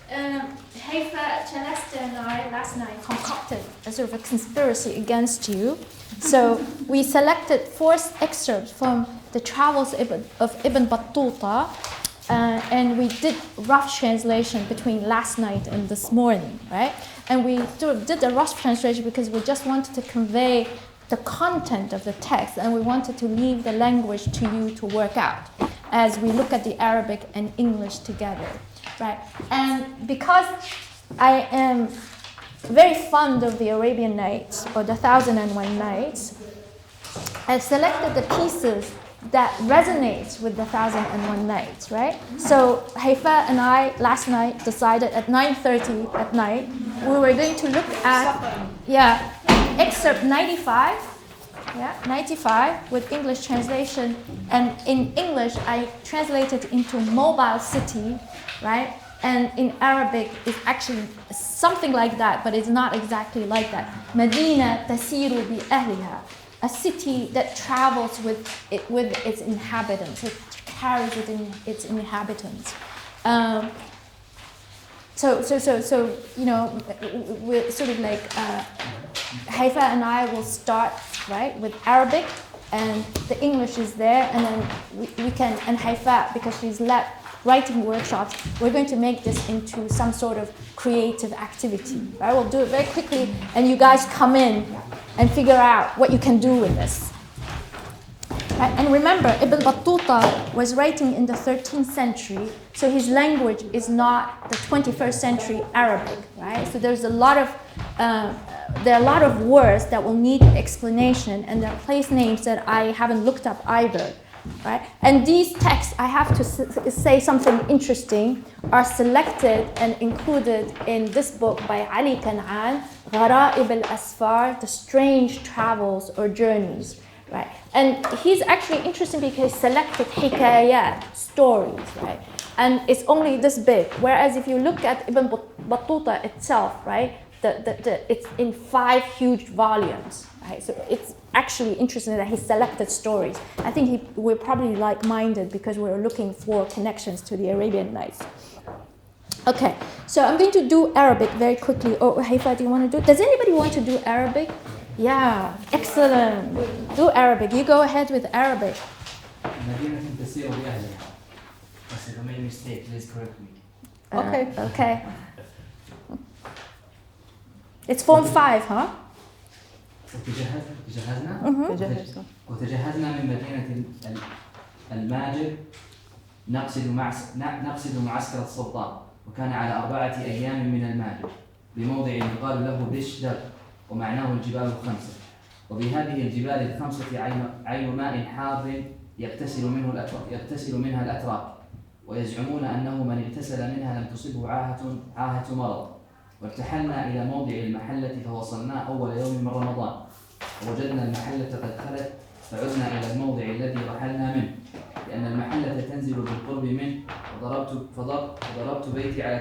Haifa, Celeste and I last night concocted a sort of a conspiracy against you. So we selected 4 excerpts from the travels of Ibn Battuta, and we did rough translation between last night and this morning, right? And we sort of did the rough translation because we just wanted to convey the content of the text, and we wanted to leave the language to you to work out as we look at the Arabic and English together, right? And because I am very fond of the Arabian Nights, or the 1001 Nights, I selected the pieces that resonates with the 1001 Nights, right? So Haifa and I last night decided at 9:30 at night we were going to look at excerpt 95, 95 with English translation, and in English I translated into mobile city, right? And in Arabic it's actually something like that, but it's not exactly like that. Medina tasiru bi ahliha, a city that travels with its inhabitants. It carries it in its inhabitants. So you know, we're sort of like Haifa and I will start right with Arabic, and the English is there, and then we can, and Haifa, because she's led writing workshops, we're going to make this into some sort of creative activity. Right? We'll do it very quickly, and you guys come in and figure out what you can do with this. Right? And remember, Ibn Battuta was writing in the 13th century, so his language is not the 21st century Arabic, right? So there's a lot of there are a lot of words that will need explanation, and there are place names that I haven't looked up either, right? And these texts, I have to say something interesting, are selected and included in this book by Ali Kan'an, Gharaib al-Asfar, The Strange Travels or Journeys. Right, and he's actually interesting because he selected hikayat, stories, right? And it's only this big. Whereas if you look at Ibn Battuta itself, right, it's in 5 huge volumes, right? So it's actually interesting that he selected stories. I think we're probably like-minded because we're looking for connections to the Arabian Nights. Okay, so I'm going to do Arabic very quickly. Oh, Haifa, do you want to do? Does anybody want to do Arabic? Yeah, excellent. Do Arabic. You go ahead with Arabic. If I made a mistake, please correct me. Okay. It's form 5, huh? وتجهزنا من مدينة الماجد نقصد معسكر السلطان، وكان على 4 أيام من الماجد بموضع يقال له بشدر، ومعناه الجبال الخمسة. وبهذه الجبال الخمسة عين ماء حار يغتسل منها الأتراك، ويزعمون أنه من اغتسل منها لم تصبه عاهة مرض. وارتحلنا إلى موضع المحلة فوصلنا أول يوم من رمضان، ووجدنا المحلة قد خلت، فعدنا إلى الموضع الذي رحلنا منه، لأن المحلة تنزل بالقرب منه، فضربت بيتي على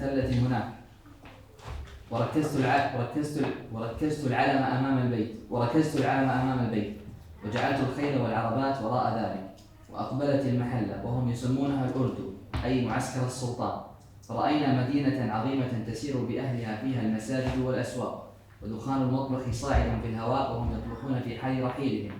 تلة هناك، وركزت العلم أمام البيت، وجعلت الخيل والعربات وراء ذلك، وأقبلت المحلة وهم يسمونها الأردو، أي معسكر السلطان. فرأينا مدينة عظيمة تسير بأهلها فيها المساجد والأسواق، ودخان المطبخ صاعدا في الهواء وهم يطبخون في حال رحيلهم،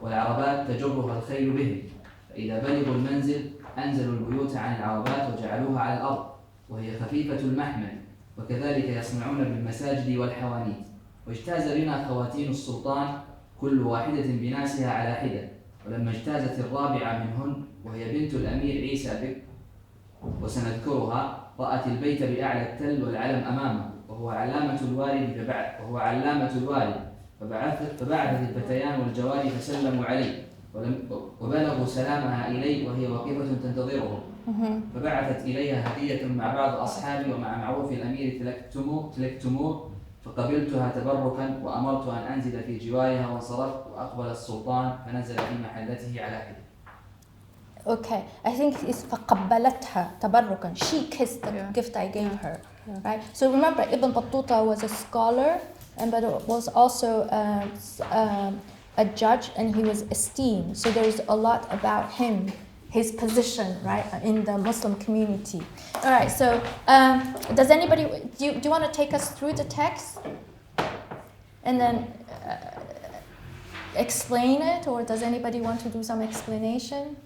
والعربات تجرها الخيل بهم. فإذا بلغوا المنزل أنزلوا البيوت عن العربات وجعلوها على الأرض، وهي خفيفة المحمل، وكذلك يصنعون بالمساجد والحوانيت. واجتاز بنا خواتين السلطان كل واحدة بناسها على حدة، ولما اجتازت الرابعة منهن وهي بنت الأمير عيسى بك وسنذكرها، رأت البيت بأعلى التل والعلم أمامه، وهو علامة الوالد، فبعثت الفتيان والجواري فسلموا عليه، وبلغوا سلامها إلي وهي واقفة تنتظرهم. فبعثت إليها هدية مع بعض أصحابي ومع معروف الأمير تلكتموه، فقبلتها تبركا وأمرت أن أنزل في جوارها، وانصرفت، وأقبل السلطان فنزل في محلته على حدة. Okay, I think it's فقبلتها تبركا. She kissed the gift I gave her, right? So remember, Ibn Battuta was a scholar, but was also a judge, and he was esteemed. So there's a lot about him his position, right, in the Muslim community. All right, so does anybody, do you want to take us through the text and then explain it, or does anybody want to do some explanation?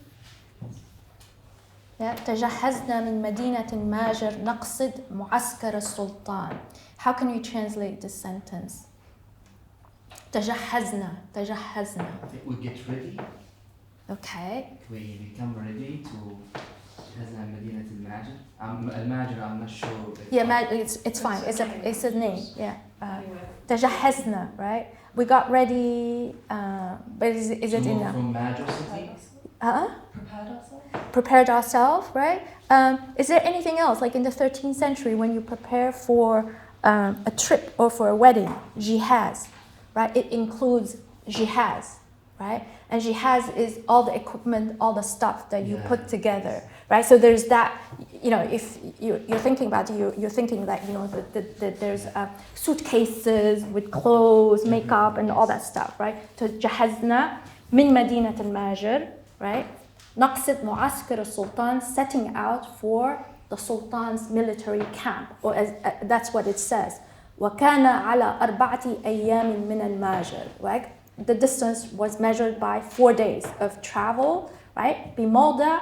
Yeah. تجهزنا من مدينة ماجر نقصد معسكر السلطان. How can you translate this sentence? تجهزنا. We get ready. Okay. We become ready to جهزنا مدينة الماجر. الماجر I'm not sure. Yeah, it's fine. It's a name. Yeah. تجهزنا, right? We got ready. But is it in a? From Majer city. Prepared ourselves, right? Is there anything else, like in the 13th century, when you prepare for a trip or for a wedding, jihaz, right? It includes jihaz, right? And jihaz is all the equipment, all the stuff that you put together, right? So there's that, if you're thinking about it, you're thinking that, that there's suitcases with clothes, makeup, and all that stuff, right? So جهزنا من مدينة الماجر, right? نقصد معسكر السلطان, setting out for the Sultan's military camp, or that's what it says. وكان على 4 أيام من الماجر, right? The distance was measured by 4 days of travel, right? بموضع,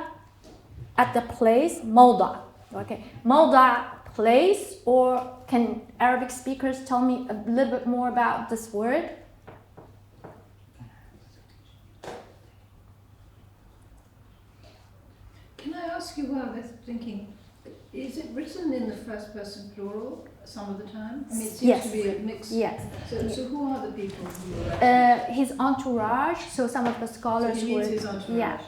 at the place, موضع, okay? موضع, place, or can Arabic speakers tell me a little bit more about this word? Can I ask you while they're thinking, is it written in the first person plural some of the time? I mean, it seems to be a mix. Yes. So who are the people who are his entourage, so some of the scholars so he would, his entourage,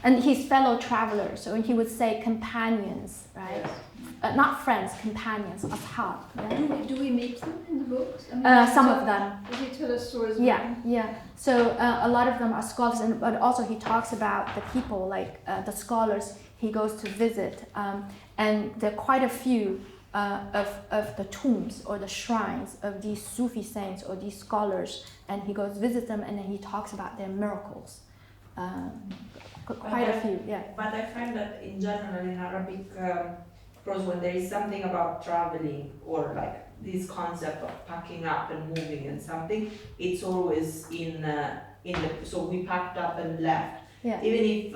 and his fellow travelers, so he would say companions, right? Yes. Not friends, companions, ashab. Yeah? Do we meet them in the books? I mean, Some of them. Does he tell us stories about them? Yeah. So a lot of them are scholars, but also he talks about the people, like the scholars he goes to visit, and there are quite a few of the tombs or the shrines of these Sufi saints or these scholars, and he goes visit them, and then he talks about their miracles. Quite a few, yeah. But I find that in general in Arabic prose, when there is something about traveling or like this concept of packing up and moving and something, it's always in the, so we packed up and left. Yeah. Even if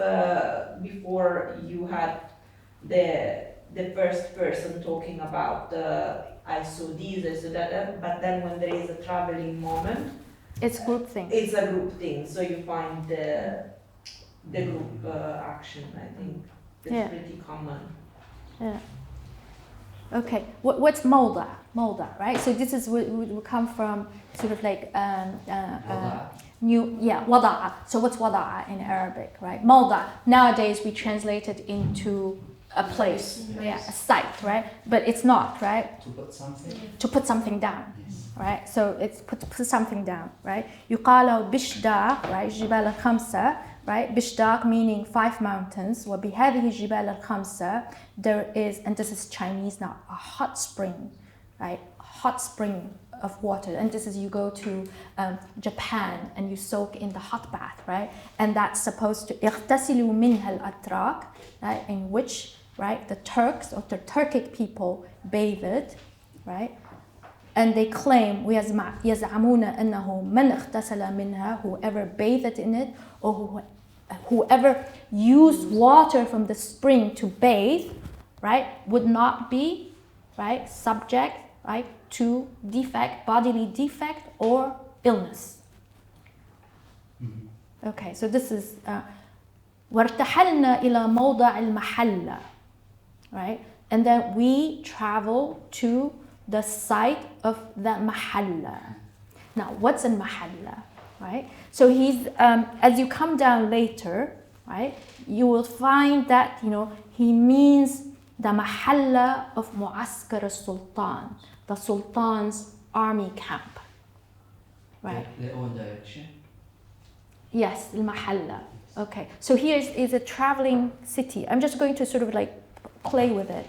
before you had the first person talking about I saw this, I saw that, but then when there is a traveling moment, It's group thing. it's a group thing. So you find the group action. I think that's pretty common. Yeah. Okay. What's molda? Molda, right? So this is would come from sort of like wada'a. So what's wada'a in Arabic, right? Molda. Nowadays we translate it into a place, a site, right? But it's not, right? To put something. To put something down, Yes. right? So it's put something down, right? يقال بشداق, right? جبال الخمسة, right? بشداق meaning 5 mountains. وبهذه الجبال الخمسة there is, and this is Chinese now, a hot spring, right? A hot spring of water, and this is you go to Japan and you soak in the hot bath, right? And that's supposed to يغتسل منها الأتراك, right? In which, right, the Turks or the Turkic people bathe it, right? And they claim يزعمون أنه من اغتسل منها, whoever bathed in it or whoever used water from the spring to bathe, right, would not be, right, subject, right, to defect, bodily defect or illness. Okay, so this is وارتحلنا إلى موضع المحلة, right, and then we travel to the site of the mahalla. Now, what's a mahalla, right? So he's as you come down later, right, you will find that he means the mahalla of mu'askar al-sultan, the sultan's army camp, right? Their own direction. Yes, al-mahalla. Okay, so here is a traveling city. I'm just going to sort of like play with it,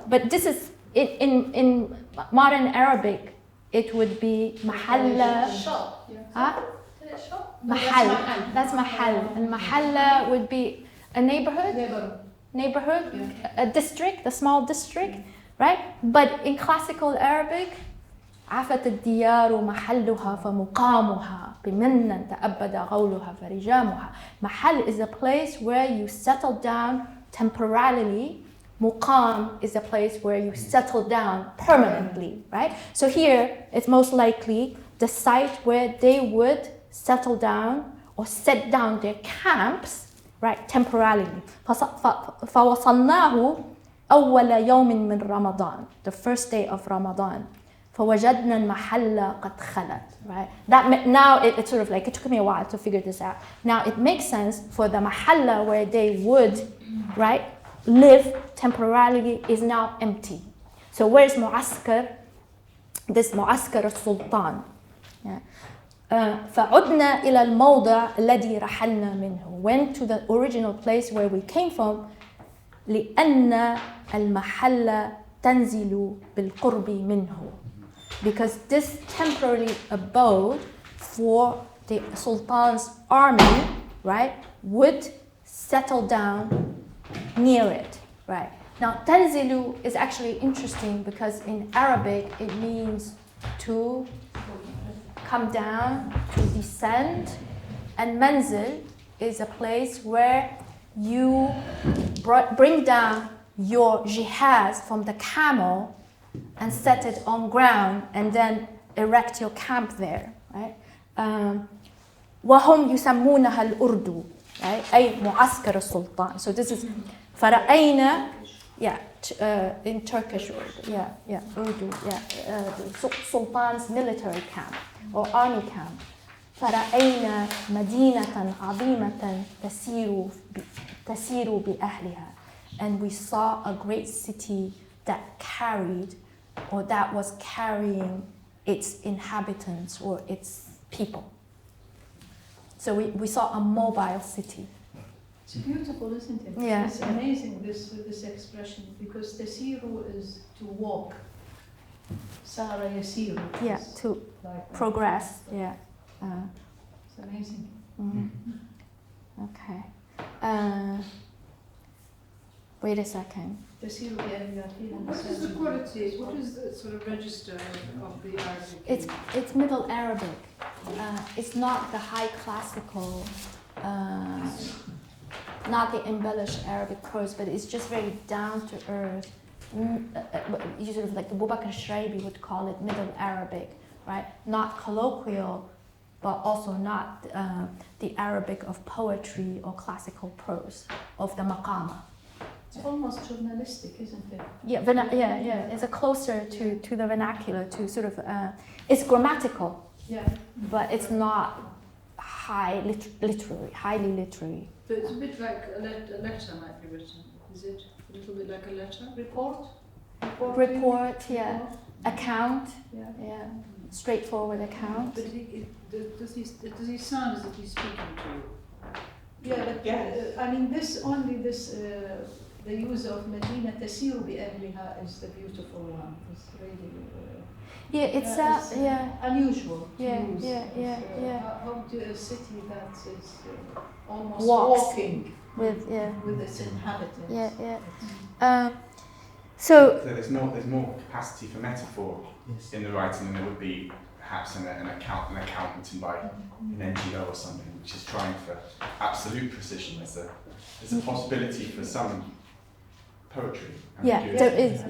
but this is in modern Arabic. It would be mahalla. Shop. Huh? Is it shop? Mahal. That's mahal. And mahalla would be a neighborhood, a district, a small district, right? But in classical Arabic, عفت الديار محلها فمقامها بمنا تأبد غولها فرجامها. Mahal is a place where you settle down temporarily. Muqam is a place where you settle down permanently, right? So here, it's most likely the site where they would settle down or set down their camps, right, temporarily. فوصلناه أول يوم من رمضان, the first day of Ramadan. فوجدنا المحل قد خلت, right? Now it sort of like, it took me a while to figure this out. Now it makes sense for the mahalla where they would, right, live temporarily is now empty. So where's معسكر? This معسكر السلطان. فعدنا إلى الموضع الذي رحلنا منه. Went to the original place where we came from. لأن المحل تنزل بالقرب منه. Because this temporary abode for the Sultan's army, right, would settle down near it, right? Now, tanzilu is actually interesting because in Arabic it means to come down, to descend, and manzil is a place where you bring down your jihaz from the camel and set it on ground and then erect your camp there, right? وهم يسمونها الأردو, right? أي معسكر السلطان. So this is فرأينا, in Turkish, Urdu, Sultan's military camp or army camp. فرأينا مدينة عظيمة تسير بأهلها. And we saw a great city that carried, or that was carrying its inhabitants or its people. So we saw a mobile city. It's beautiful, isn't it? Yeah. It's amazing, this expression, because tasiru is to walk. Sara yasiru. Yeah, to like progress. Yeah. It's amazing. Okay. Wait a second. What is the quality? What is the sort of register of the Arabic? It's Middle Arabic. It's not the high classical, not the embellished Arabic prose, but it's just very down to earth. You sort of like the Bubakar Shraibi would call it Middle Arabic, right? Not colloquial, but also not the Arabic of poetry or classical prose of the maqama. It's almost journalistic, isn't it? Yeah. It's a closer to the vernacular, to sort of, it's grammatical. Yeah. But it's not highly literary. But it's a bit like a letter might be written, is it? A little bit like a letter? Report, yeah. Account, yeah. Straightforward account. But does he sound as if he's speaking to you? Yeah, but I mean, the use of Medina tasiru bi ahliha is the beautiful one. It's really unusual. How do a city that is almost walking with its inhabitants? So there's more capacity for metaphor in the writing than there would be perhaps an account written by an NGO or something, which is trying for absolute precision. There's a possibility for some poetry. There is.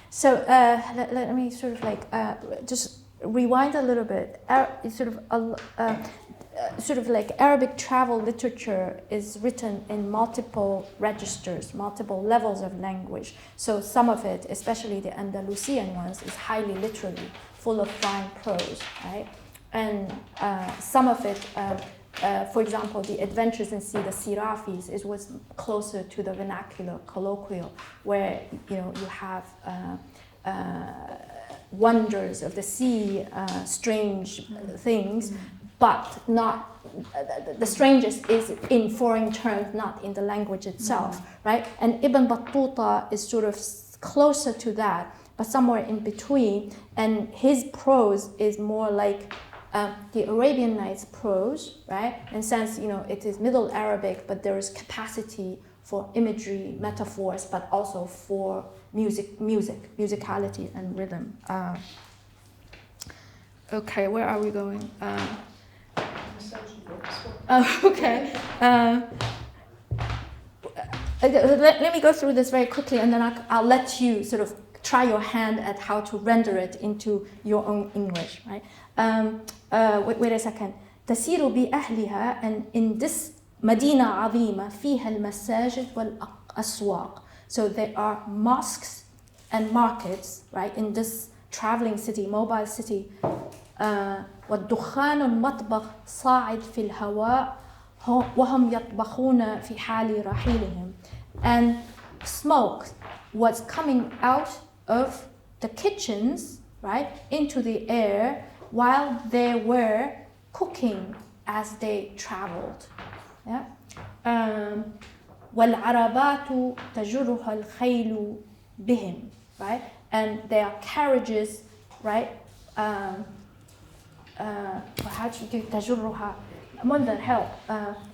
So let me sort of like just rewind a little bit. Sort of like Arabic travel literature is written in multiple registers, multiple levels of language. So some of it, especially the Andalusian ones, is highly literary, full of fine prose, right? And some of it, for example, the Adventures in Sea, the Sirafis, was closer to the vernacular, colloquial, where you have wonders of the sea, strange things. But not the strangest is in foreign terms, not in the language itself, right? And Ibn Battuta is sort of closer to that, but somewhere in between. And his prose is more like the Arabian Nights prose, right? And since it is Middle Arabic, but there is capacity for imagery, metaphors, but also for musicality and rhythm. Okay, where are we going? Okay. Let me go through this very quickly, and then I'll let you sort of try your hand at how to render it into your own English, right? Wait a second. تسير بأهلها, and in this مدينة عظيمة فيها المساجد والأسواق. So there are mosques and markets, right, in this traveling city, mobile city. والدخان المطبخ صاعد في الهواء وهم يطبخون في حال رحيلهم. And smoke was coming out of the kitchens, right, into the air while they were cooking as they traveled. Yeah. والعربات تجرها الخيل بهم, right, and their carriages, right, تجرها منذر help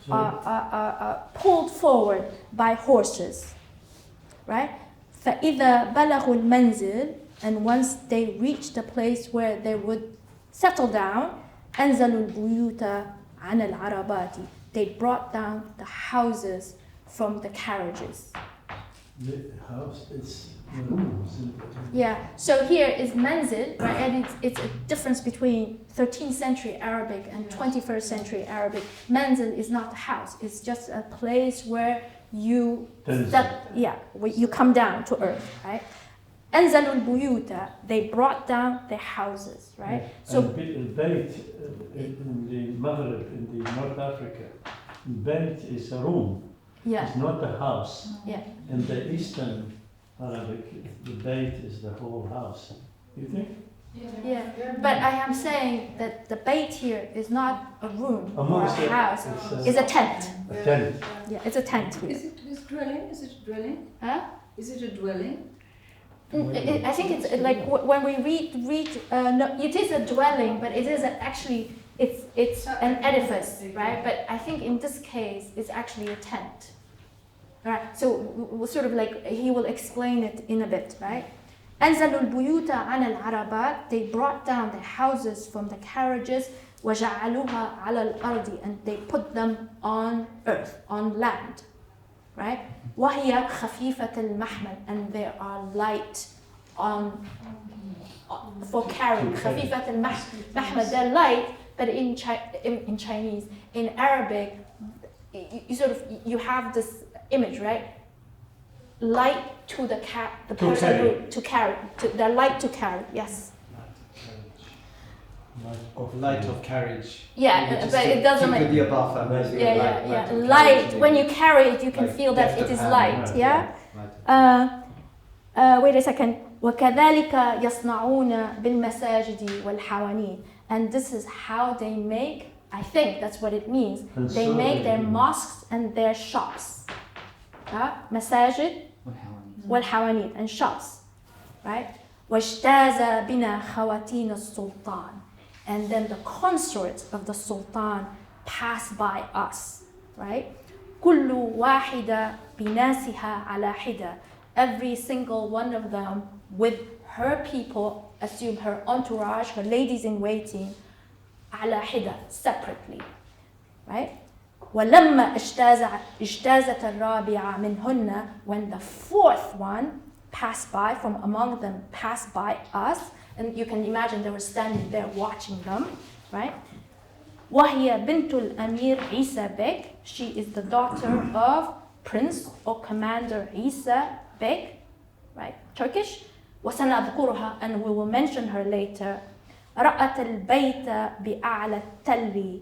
are pulled forward by horses, right. فإذا بلغوا المنزل, and once they reached the place where they would settle down, أنزلوا البيوت عن العربات, they brought down the houses from the carriages. The house is Yeah, so here is manzil, right, and it's a difference between 13th century Arabic and 21st century Arabic. Manzil is not a house, it's just a place where you you come down to earth, right? أنزلوا البيوت, they brought down their houses, right? So البيت in the Maghreb, in the North Africa, البيت is a room. yeah, It's not a house. yeah. In the Eastern Arabic, the bait is the whole house. You think? Yeah, but I am saying that the bait here is not a room or a house, it's a tent. A tent. Yeah, it's a tent here. Is it dwelling? Is it dwelling? Huh? Is it a dwelling? I think it's like when we read no, it is a dwelling, but it is actually it's an edifice, right? But I think in this case it's actually a tent. All right, so we'll sort of like he will explain it in a bit, right? أنزلوا البيوت عن العربات, they brought down the houses from the carriages, وجعلوها على الأرض, and they put them on earth, on land, right? وهي خفيفة المحمل, and they are light on for carrying. خفيفة المحمل, they're light, but in Chinese, in Arabic, you sort of you have this image, right? Light to the person who carry. They're light to carry. Yes. Light of carriage. Yeah, but it doesn't make. The above, Yeah. Light. When you carry it, you can feel that it is light. Yeah. Wait a second. وكذلك يصنعون بالمساجد والحوانيت. And this is how they make. I think that's what it means. They make their mosques and their shops. مساجد والحوانيت and shops, right? واجتاز بنا خواتين السلطان, and then the consorts of the sultan pass by us, right? كل واحدة بناسها على حدة, every single one of them with her people, assume her entourage, her ladies in waiting, على حدة, separately, right? ولما اجتازت الرابعة منهن, when the fourth one passed by, from among them passed by us, and you can imagine they were standing there watching them, right? وهي بنت الأمير عيسى بك, she is the daughter of Prince or Commander Isa Bek, right? Turkish. وسنذكرها, and we will mention her later. رأت البيت بأعلى التل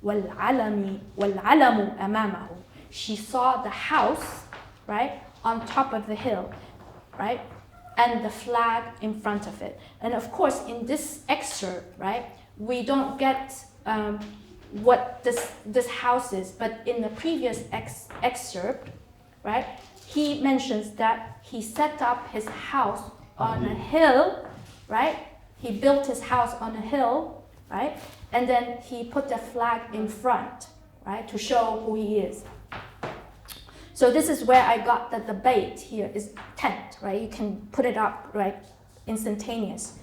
والعلم أمامه. She saw the house, right, on top of the hill, right, and the flag in front of it. And of course, in this excerpt, right, we don't get what this house is, but in the previous excerpt, right, he mentions that he set up his house on a hill, right? He built his house on a hill, right? and then he put the flag in front, right, to show who he is. So this is where I got that the bait here is tent, right? You can put it up, right, instantaneous.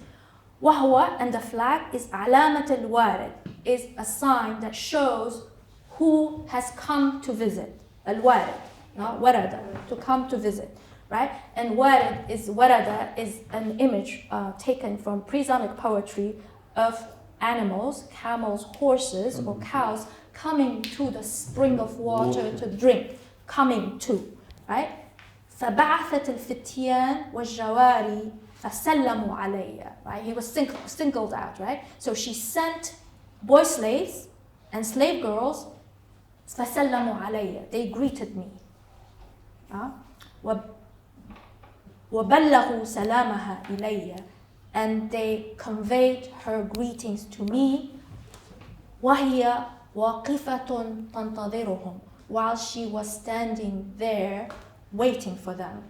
وهو, and the flag is علامة الوارد, is a sign that shows who has come to visit. الوارد, not ورد, to come to visit, right? And ورد is an image taken from pre-Islamic poetry of animals, camels, horses, or cows coming to the spring of water to drink, coming to, right? فبعثت الفتيان والجواري فسلموا علي, right? He was singled out, right? So she sent boy slaves and slave girls, فسلموا علي, they greeted me. وبلغوا سلامها إلي, and they conveyed her greetings to me. وهي واقفة تنتظرهم, while she was standing there waiting for them.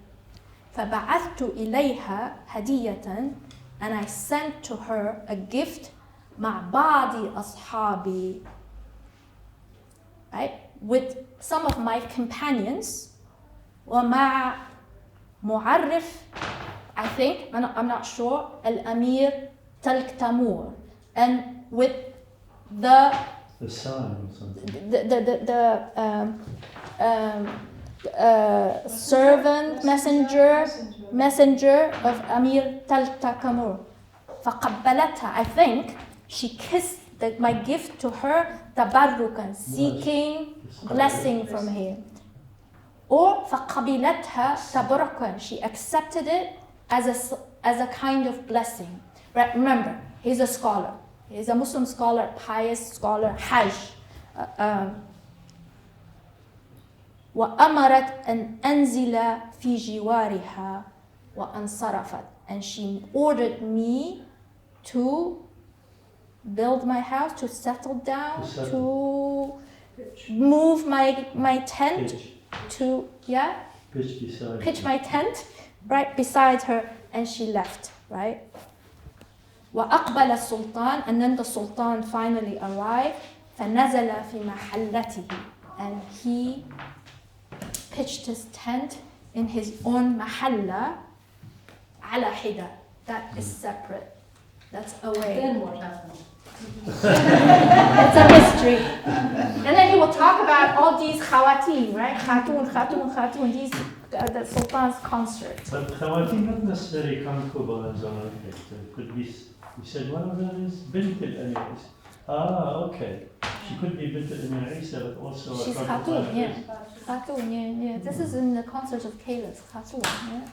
فبعثت إليها هدية, and I sent to her a gift مع بعض أصحابي, right, with some of my companions. ومع معرف, I think, I'm not sure, الأمير تلك تامور, and with the sign or something. Servant, messenger of Amir Tell Takamur. فقبلتها, I think she kissed my gift to her, tabarrukan, seeking blessing from him. Or فقبلتها tabarrukan, she accepted it as a kind of blessing. Right? Remember, he's a scholar. He's a Muslim scholar, pious scholar, Hajj. وأمرت أن أنزل في جوارها وأنصرفت, and she ordered me to build my house, to settle down, to move my tent, to pitch my tent right beside her, and she left, right? وأقبل السلطان, and then the sultan finally arrived. فنزل في محلته, and he pitched his tent in his own mahalla, على حدة, that is separate, that's away. Then what happened? It's a mystery. And then he will talk about all these khawateen, right? Khatun, these the sultan's concert. But khawateen not necessarily concubines or anything. It could be, you said one of them is bint al-Amir. Okay. She could be bint al-Amir Isa, but also she's a Khatun, yeah. Khatun, yeah. This is in the concert of caliphs, Khatun, yeah.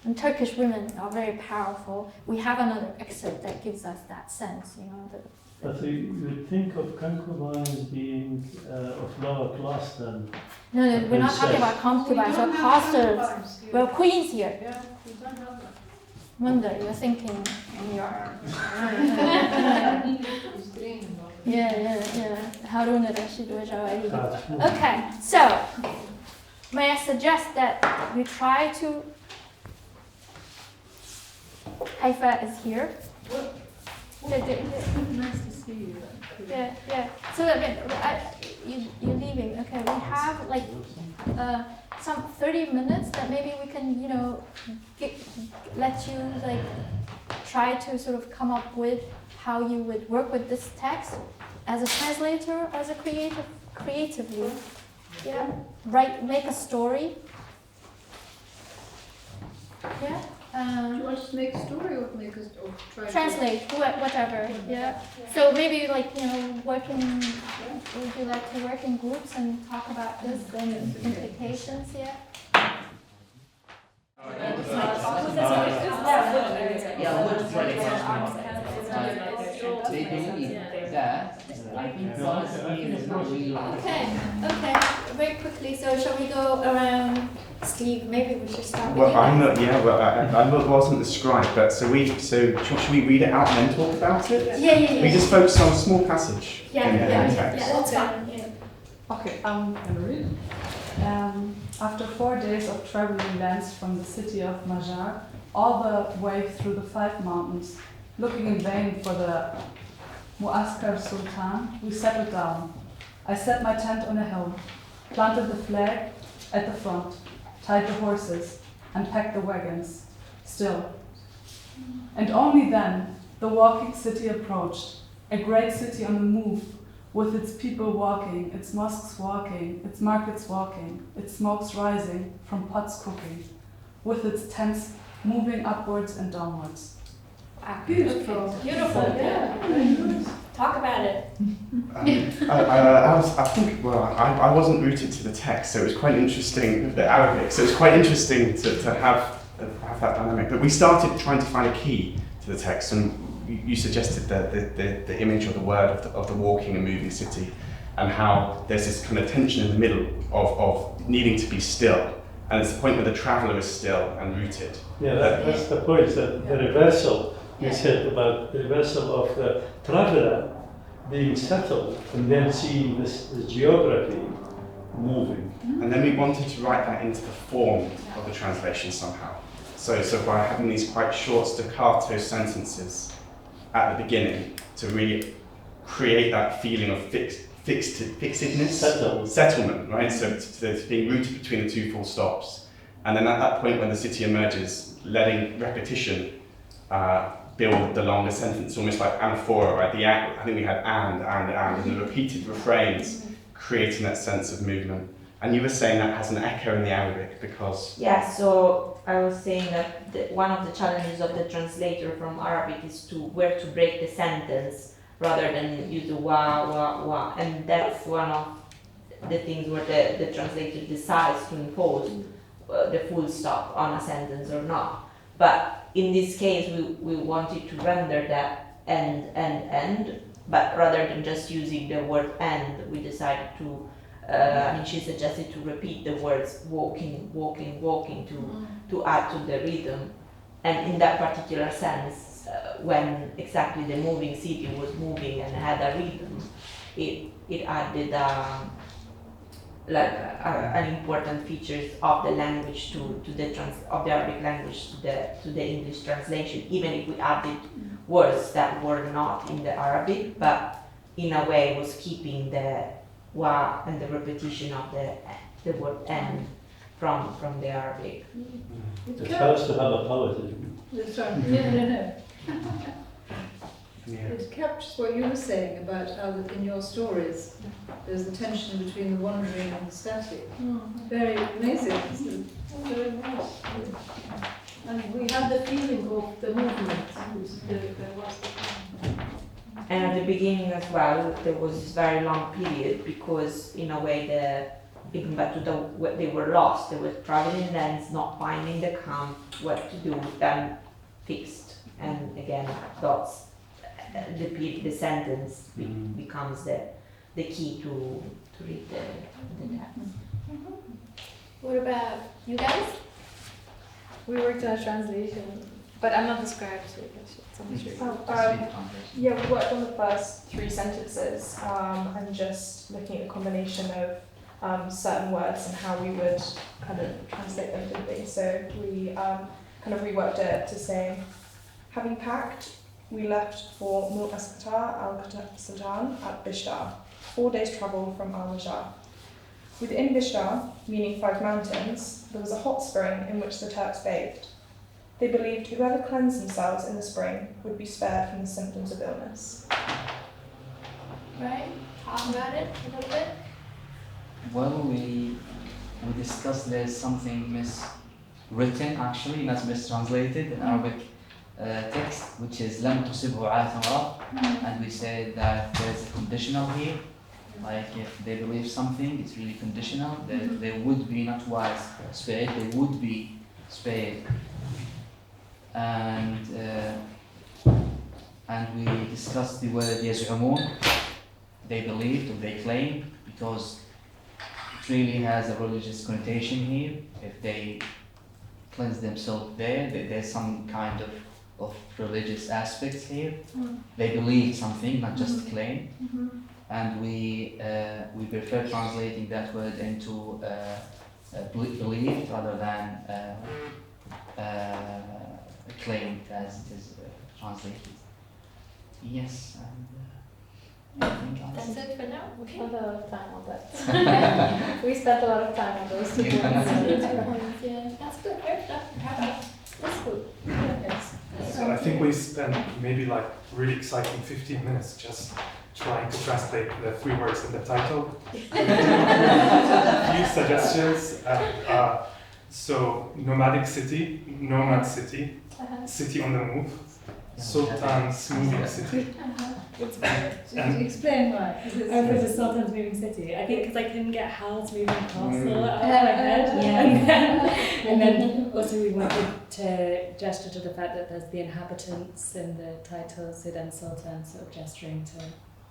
And Turkish women are very powerful. We have another excerpt that gives us that sense, you know. But you would think of concubines being of lower class than... No, we're not talking about concubines or consorts. We're queens here. Yeah, we don't have that. Wonder, you're thinking in your... Yeah. Harun al-Rashid wa Jawahiri. Okay, so may I suggest that we try to... Haifa is here. Nice to see you. Yeah. So you're leaving. Okay, we have like some 30 minutes that maybe we can, let you like try to sort of come up with how you would work with this text as a translator, as a creatively. Yeah. Make a story. Yeah. Do you want us to make a story or make us or try translate, whatever. Yeah. So maybe working. Would you like to work in groups and talk about this and implications? Yeah. They believe that. I think philosophy is not really. Okay. Very quickly. So shall we go around? Steve, maybe we should start with Well, you. I'm not. Yeah, well, I wasn't the scribe, but should we read it out and then talk about it? Yeah. We just focus on a small passage in the text. Yeah, that's fine. Yeah. Okay, I'm gonna read. After 4 days of traveling thence from the city of Majar, all the way through the 5 mountains, looking in vain for the Mu'askar Sultan, we settled down. I set my tent on a hill, planted the flag at the front, tied the horses, and packed the wagons. Still. And only then the walking city approached, a great city on the move, with its people walking, its mosques walking, its markets walking, its smokes rising from pots cooking, with its tents moving upwards and downwards. Wow. Beautiful. Beautiful. Yeah, very good. Talk about it. I wasn't rooted to the text, so it was quite interesting, the Arabic, so it was quite interesting to have that dynamic. But we started trying to find a key to the text, and you suggested the image or the word of the walking and moving city, and how there's this kind of tension in the middle of needing to be still, and it's the point where the traveller is still and rooted. Yeah, that's the point, that the reversal, you said about the reversal of the traveller being settled and then seeing this geography moving. And then we wanted to write that into the form of the translation somehow. So by having these quite short staccato sentences at the beginning to really create that feeling of fixedness, settlement, right? So it's being rooted between the two full stops. And then at that point when the city emerges, letting repetition build the longer sentence, almost like anaphora, right? I think we had and the repeated refrains creating that sense of movement. And you were saying that has an echo in the Arabic because... Yeah, so I was saying that one of the challenges of the translator from Arabic is where to break the sentence rather than use the wa, and that's one of the things where the translator decides to impose the full stop on a sentence or not. But in this case, we wanted to render that end, but rather than just using the word end, we decided to, she suggested to repeat the words walking to add to the rhythm. And in that particular sense, when exactly the moving city was moving and had a rhythm, it added an important features of the language of the Arabic language to the English translation, even if we added words that were not in the Arabic, but in a way was keeping the wa and the repetition of the word end from the Arabic. It helps to have a poet, isn't That's right. No. Yeah. It captures what you were saying about how in your stories there's the tension between the wandering and the static. Very amazing. Very nice. And we had the feeling of the movement. There was And at the beginning as well, there was this very long period because in a way even Battuta, they were lost. They were traveling lands, not finding the camp, what to do, then fixed. And again, that's the sentence becomes the key to read the text. What about you guys? We worked on a translation, but I'm not the scribe, so someone should. Yeah, we worked on the first 3 sentences and just looking at the combination of certain words and how we would kind of translate them differently. So we kind of reworked it to say, having packed, we left for Mu'askar al-Sultan at Bishtar, 4 days travel from Al-Najjar. Within Bishtar, meaning 5 mountains, there was a hot spring in which the Turks bathed. They believed whoever cleansed themselves in the spring would be spared from the symptoms of illness. Right? Talk about it a little bit. Well, we discussed there's something miswritten, actually, not mistranslated in Arabic text, which is لم تصبه عاثرة, and we said that there's a conditional here, like if they believe something, it's really conditional, that they would be not spared, they would be spared. And we discussed the word يزعمون, they believed or they claimed, because it really has a religious connotation here. If they cleanse themselves there's some kind of religious aspects here. They believe something, not just claim. And we prefer translating that word into believed rather than claimed as it is translated. Yes. That's it for now. We spent a lot of time on that. We spent a lot of time on those 2 points. Yeah. That's good. That's good. Yes. So I think we spent maybe like really exciting 15 minutes just trying to translate the 3 words in the title. A few suggestions. So nomadic city, nomad city, city on the move, Sultan's moving city. And explain why. Oh, for the Sultan's moving city. I think because I couldn't get Hal's moving castle out of my head. And then also we wanted to gesture to the fact that there's the inhabitants in the title, so then Sultan sort of gesturing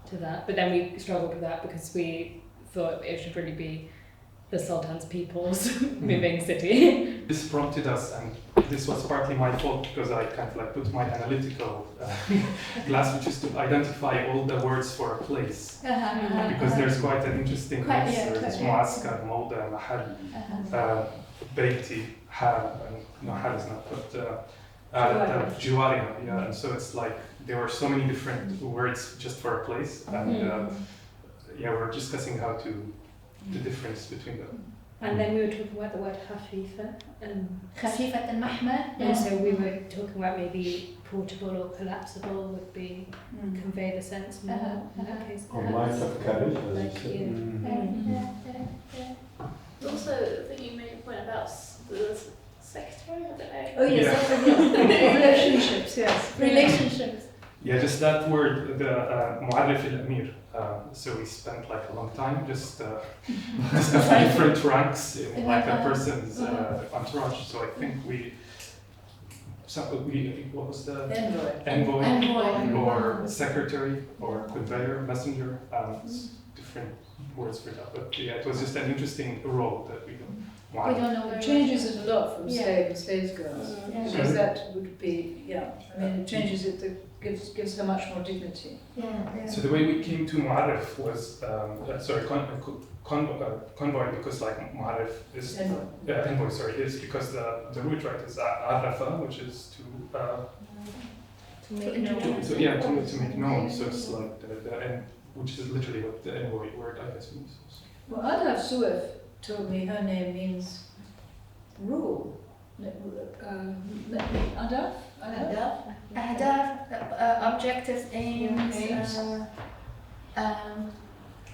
to that. But then we struggled with that because we thought it should really be the Sultan's people's moving city. This prompted us, and this was partly my fault because I kind of like put my analytical glass, which is to identify all the words for a place. Because there's quite an interesting mix. There's Muaskar, Mawda, Mahal, Beiti, Hal, and no, Hal is not, but Jiwaria, yeah. And so it's like there were so many different words just for a place, and we're discussing how to the difference between them. And then we were talking about the word Khafifa. خفيفة المحمل. And so we were talking about maybe portable or collapsible would be convey the sense more in that case. Or light of carriage, as Like, you said. Also, I think you made a point about the secretary, I don't know. Oh yes, relationships, yes. Relationships. Yeah, just that word, the Mu'arrif al-Amir. So we spent like a long time just different ranks in like a person's entourage. So I think what was the envoy or secretary or conveyor, messenger, different words for that. But yeah, it was just an interesting role that we don't. We don't know where It changes it a lot from slave and slaves girls. Yeah. Because that would be, I mean, it changes it, gives her much more dignity. So the way we came to Mu'arrif was, convoy, because like Mu'arrif is, envoy, is because the root right is Arrafa, which is to make known. So it's like which is literally what the envoy word I guess means. Well, Adaf Suef told me her name means rule. Adaf? أهداف, objectives, aims.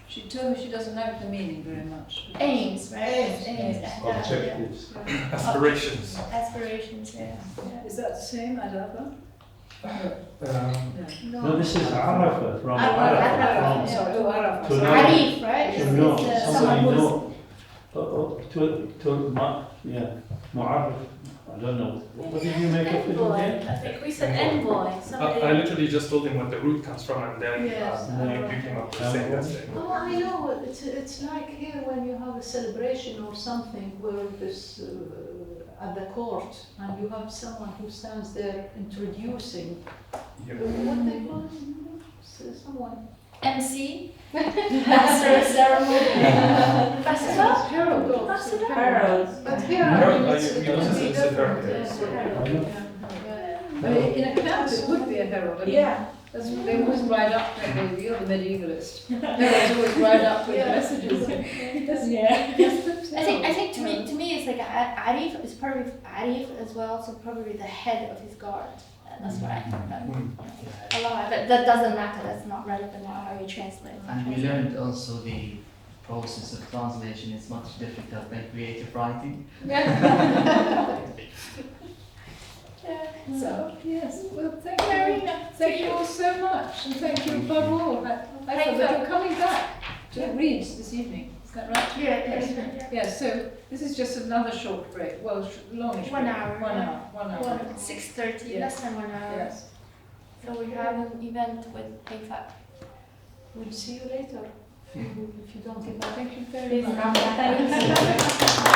She told me she doesn't like the meaning very much. Aims, right? Aims. Objectives. Aspirations. Aspirations, yeah. Is that the same, Adafa? No, this is Arafah from Arafah. Sorry, Arafah. To know. Arif, right? To know, It's, somebody someone know. Mu'arrif. I don't know. What did you make of it Envoy. again? I think we said envoy. Somebody. I literally just told him what the root comes from, and then Yes. you came up with saying that's it. Oh, I know. It's like here when you have a celebration or something where this at the court, and you have someone who stands there introducing what they call it? Someone. MC, master of ceremony. Herald. But here, in a camp it would be a herald. I mean, that's what they always ride up. You're the medievalist. Heralds always ride up with messages. I think to me it's like Arif is probably Arif as well, so probably the head of his guard. That's what I think. But that doesn't matter. That's not relevant now how you translate. And we learned also the process of translation is much difficult than creative writing. So yes, well, thank you all so much, and thank you, Parul. I thought that you're coming back to read this evening. Is that right? Yeah. Yes. So this is just another short break. Well, longish. 1 break. hour. 1 hour. 1 hour. 6:30, Yes. less than 1 hour. Yes. So we have an event with Haifa. We'll see you later. If you don't give up. Thank you very Please much. come back.